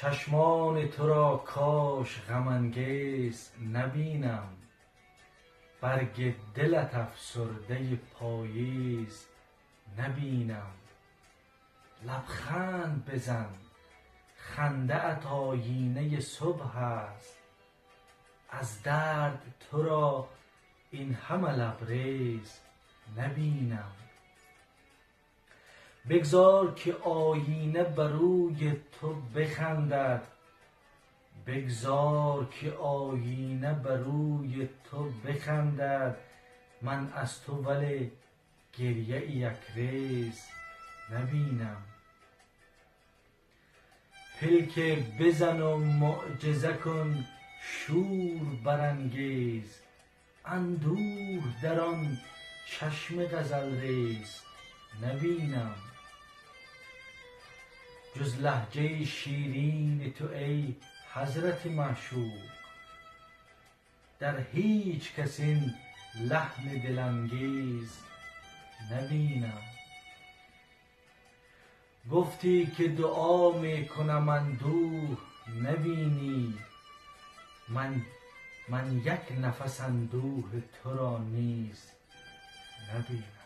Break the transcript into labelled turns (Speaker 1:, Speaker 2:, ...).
Speaker 1: چشمان تو را کاش غم انگیز نبینم، برگ دلت افسرده پاییز نبینم. لبخند بزن، خنده ات آیینه صبح است، از درد تو را این همه لبریز نبینم. بگذار که آیینه بر روی تو بخندد، بگذار که آیینه بر روی تو بخندد، من از تو ولی گریه یک ریز نبینم. پلک بزن و معجزه کن شور برانگیز، اندوه در آن چشم غزل ریز نبینم. جز لهجه شیرین تو ای حضرت معشوق، در هیچ کس این لحن دلانگیز نبینم. گفتی که دعا می کنم اندوه نبینی، من یک نفس اندوه تو را نیز نبینم.